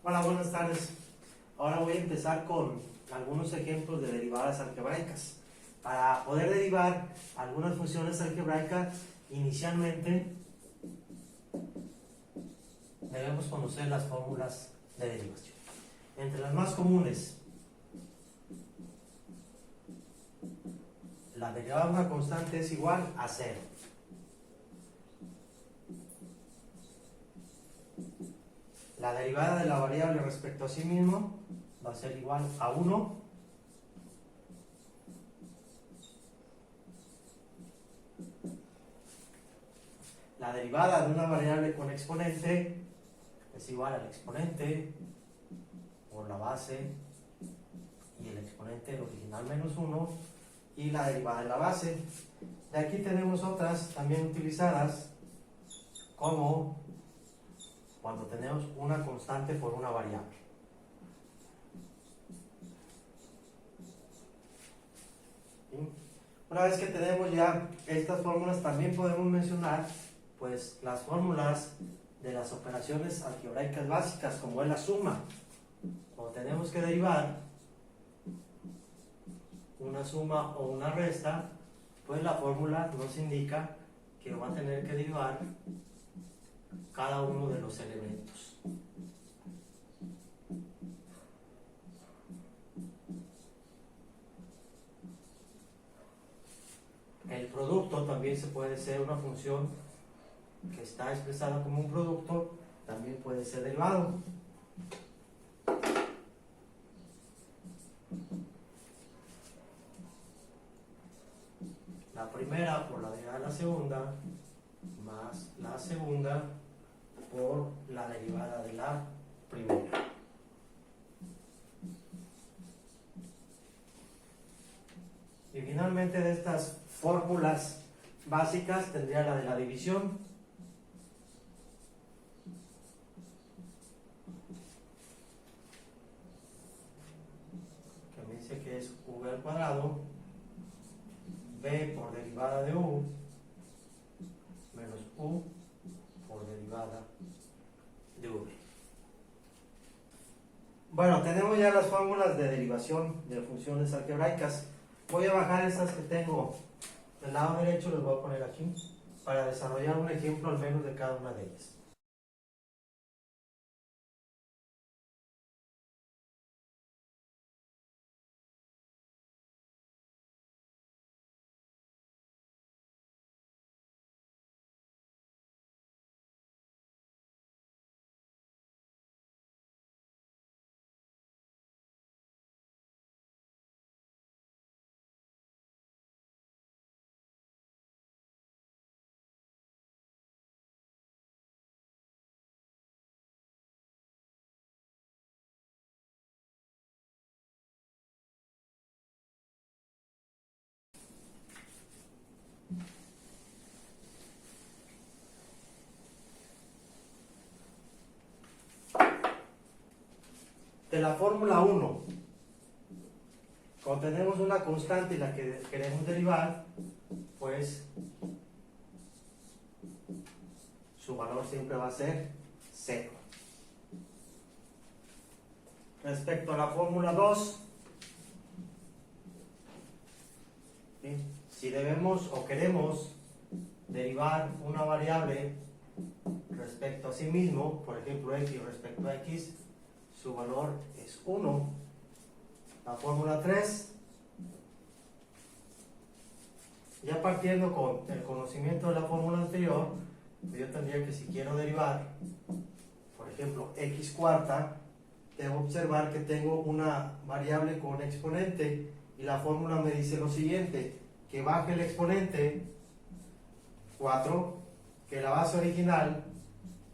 Hola, buenas tardes. Ahora voy a empezar con algunos ejemplos de derivadas algebraicas. Para poder derivar algunas funciones algebraicas, inicialmente debemos conocer las fórmulas de derivación. Entre las más comunes, la derivada de una constante es igual a 0. La derivada de la variable respecto a sí mismo va a ser igual a 1. La derivada de una variable con exponente es igual al exponente por la base y el exponente original menos 1 y la derivada de la base. De aquí tenemos otras también utilizadas, como cuando tenemos una constante por una variable. ¿Sí? Una vez que tenemos ya estas fórmulas, también podemos mencionar pues las fórmulas de las operaciones algebraicas básicas, como es la suma. Cuando tenemos que derivar una suma o una resta, pues la fórmula nos indica que va a tener que derivar cada uno de los elementos. El producto también se puede ser una función que está expresada como un producto, también puede ser derivado. La primera por la derivada de la segunda, más la segunda por la derivada de la primera. Y finalmente, de estas fórmulas básicas tendría la de la división. Que me dice que es v al cuadrado, b por derivada de u, menos u por derivada de v. Bueno, tenemos ya las fórmulas de derivación de funciones algebraicas. Voy a bajar estas que tengo del lado derecho, les voy a poner aquí, para desarrollar un ejemplo al menos de cada una de ellas. De la fórmula 1, cuando tenemos una constante y la que queremos derivar, pues su valor siempre va a ser 0. Respecto a la fórmula 2, ¿sí? Si debemos o queremos derivar una variable respecto a sí mismo, por ejemplo x respecto a x, su valor es 1. La fórmula 3, ya partiendo con el conocimiento de la fórmula anterior, yo tendría que, si quiero derivar, por ejemplo, x cuarta, debo observar que tengo una variable con exponente y la fórmula me dice lo siguiente: que baje el exponente 4, que la base original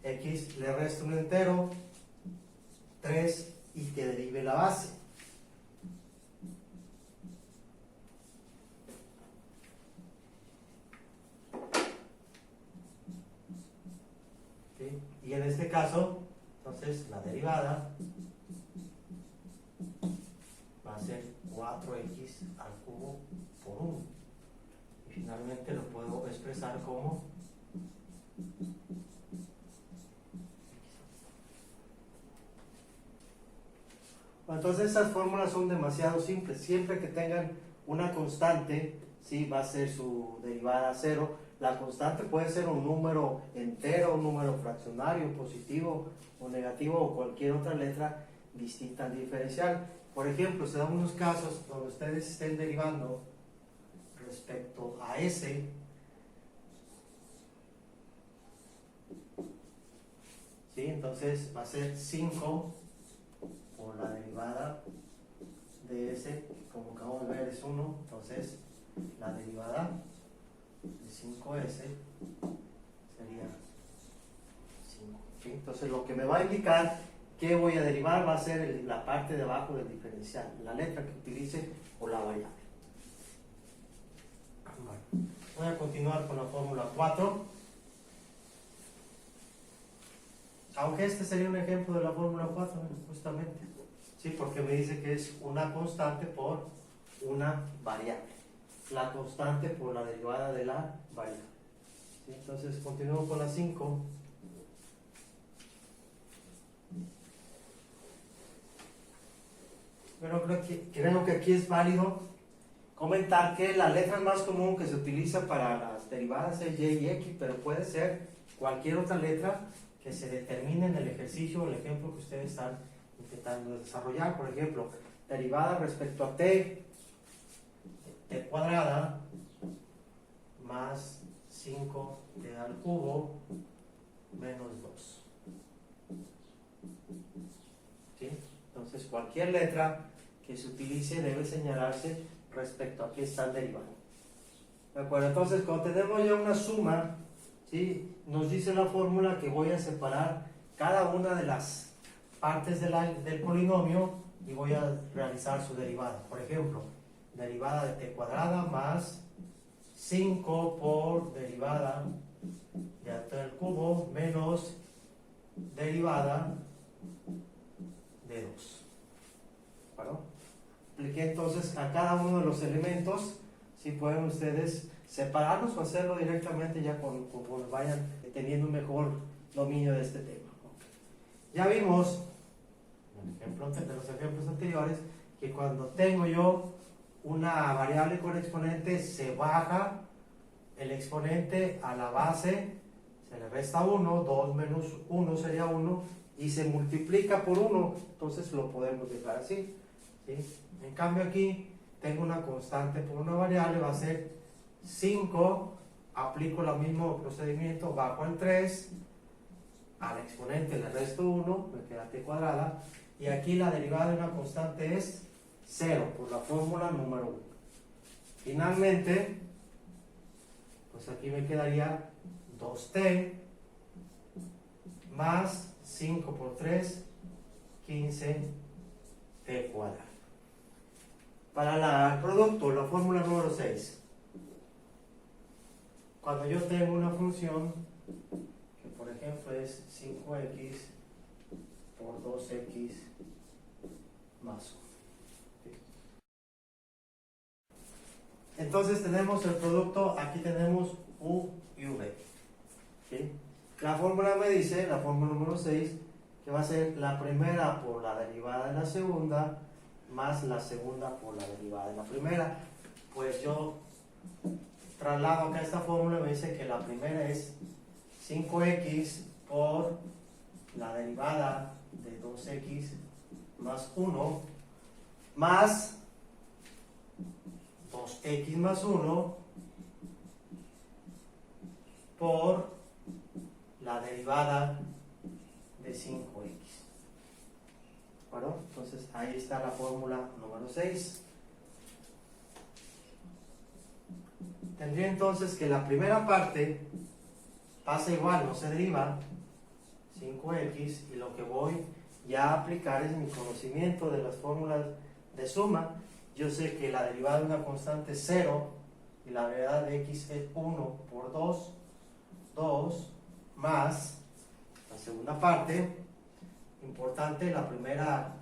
x le resta un entero 3 y que derive la base. ¿Sí? Y en este caso, entonces la derivada va a ser 4x al cubo por 1. Y finalmente lo puedo expresar como Entonces esas fórmulas son demasiado simples. Siempre que tengan una constante, ¿sí? Va a ser su derivada cero. La constante puede ser un número entero, un número fraccionario, positivo o negativo, o cualquier otra letra distinta al diferencial. Por ejemplo, se dan unos casos donde ustedes estén derivando respecto a S, ¿sí? Entonces va a ser 5 por la derivada de S, que como acabamos de ver es 1, entonces la derivada de 5S sería 5, ¿sí? Entonces lo que me va a indicar que voy a derivar va a ser la parte de abajo del diferencial, la letra que utilice o la variable. Bueno, voy a continuar con la fórmula 4. Aunque este sería un ejemplo de la fórmula 4, justamente, ¿sí? Porque me dice que es una constante por una variable. La constante por la derivada de la variable, ¿sí? Entonces continúo con la 5. Pero creo que aquí es válido comentar que la letra más común que se utiliza para las derivadas es y y x, pero puede ser cualquier otra letra que se determine en el ejercicio o el ejemplo que ustedes están intentando desarrollar. Por ejemplo, derivada respecto a t cuadrada más 5t al cubo menos 2. ¿Sí? Entonces cualquier letra que se utilice debe señalarse respecto a qué están derivando. ¿De acuerdo? Entonces cuando tenemos ya una suma, ¿sí? Nos dice la fórmula que voy a separar cada una de las partes del polinomio y voy a realizar su derivada. Por ejemplo, derivada de t cuadrada más 5 por derivada de t al cubo menos derivada de 2. ¿Bueno? Apliqué entonces a cada uno de los elementos. Si pueden ustedes separarlos o hacerlo directamente ya cuando vayan teniendo un mejor dominio de este tema. Ya vimos de los ejemplos anteriores que cuando tengo yo una variable con exponente, se baja el exponente a la base, se le resta 1, 2 menos 1 sería 1, y se multiplica por 1, entonces lo podemos dejar así, ¿sí? En cambio aquí tengo una constante por una variable, va a ser 5, aplico el mismo procedimiento, bajo el 3, al exponente le resto 1, me queda t cuadrada, y aquí la derivada de una constante es 0 por la fórmula número 1. Finalmente, pues aquí me quedaría 2t más 5 por 3, 15t cuadrado. Para el producto, la fórmula número 6. Cuando yo tengo una función que por ejemplo es 5x por 2x más 1. Entonces tenemos el producto, aquí tenemos u y v. ¿Sí? La fórmula me dice, la fórmula número 6, que va a ser la primera por la derivada de la segunda más la segunda por la derivada de la primera. Pues yo traslado acá esta fórmula, me dice que la primera es 5x por la derivada de 2x más 1 más 2x más 1 por la derivada de 5x. Bueno, entonces ahí está la fórmula número 6. Tendría entonces que la primera parte pasa igual, no se deriva, 5x, y lo que voy ya a aplicar es mi conocimiento de las fórmulas de suma. Yo sé que la derivada de una constante es 0 y la derivada de x es 1 por 2, 2 más la segunda parte, importante, la primera,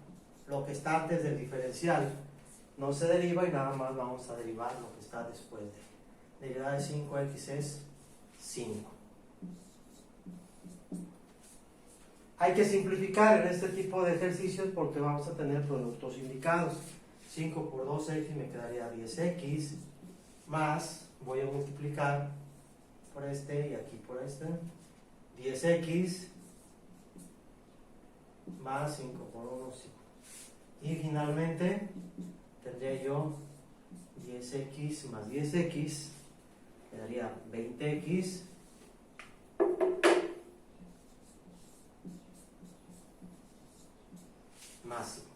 lo que está antes del diferencial, no se deriva y nada más vamos a derivar lo que está después de. La derivada de 5x es 5. Hay que simplificar en este tipo de ejercicios porque vamos a tener productos indicados. 5 por 2x me quedaría 10x, más, voy a multiplicar por este y aquí por este, 10x más 5 por 1, 5. Y finalmente tendría yo 10x más 10x, quedaría 20x más 5.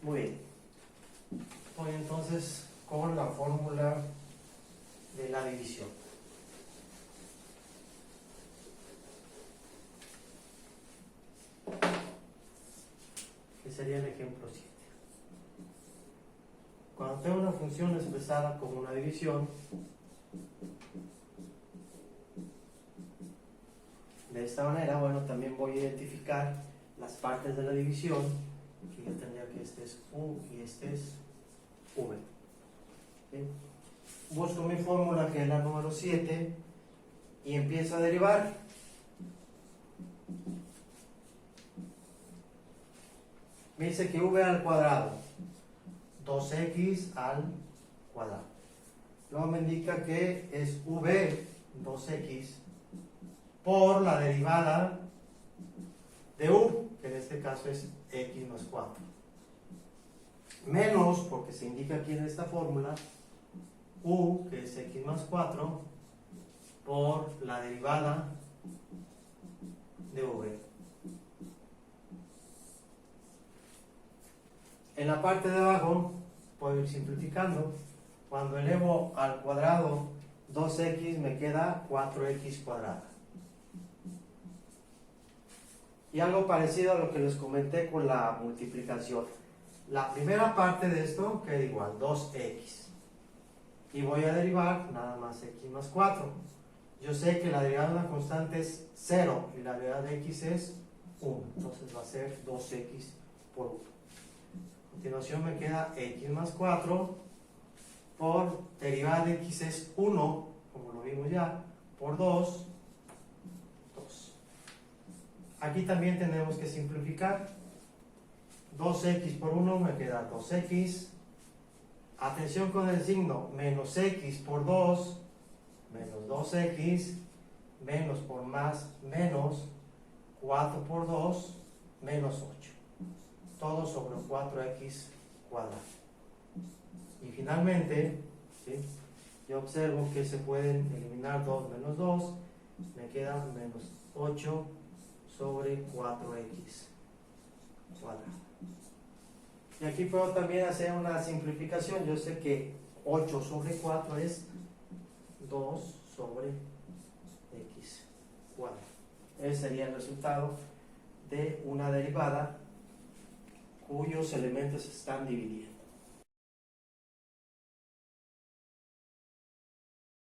Muy bien. Voy entonces con la fórmula de la división. Que sería el ejemplo 7. Cuando tengo una función expresada como una división, de esta manera, bueno, también voy a identificar las partes de la división, que yo tendría que este es U y este es V. ¿Sí? Busco mi fórmula, que es la número 7, y empiezo a derivar. Me dice que V al cuadrado, 2x al cuadrado. Luego me indica que es V, 2x, por la derivada de U, que en este caso es x más 4. Menos, porque se indica aquí en esta fórmula, U, que es x más 4, por la derivada de V. En la parte de abajo puedo ir simplificando. Cuando elevo al cuadrado 2x me queda 4x cuadrada. Y algo parecido a lo que les comenté con la multiplicación. La primera parte de esto queda igual, 2x. Y voy a derivar nada más x más 4. Yo sé que la derivada de una constante es 0 y la derivada de x es 1. Entonces va a ser 2x por 1. A continuación me queda x más 4 por derivada de x es 1, como lo vimos ya, por 2, 2. Aquí también tenemos que simplificar. 2x por 1 me queda 2x. Atención con el signo, menos x por 2, menos 2x, menos por más, menos 4 por 2, menos 8. Todo sobre 4x cuadrado. Y finalmente, ¿sí?, yo observo que se pueden eliminar 2 menos 2, me queda menos 8 sobre 4x cuadrado. Y aquí puedo también hacer una simplificación. Yo sé que 8 sobre 4 es 2 sobre x cuadrado. Ese sería el resultado de una derivada cuyos elementos se están dividiendo.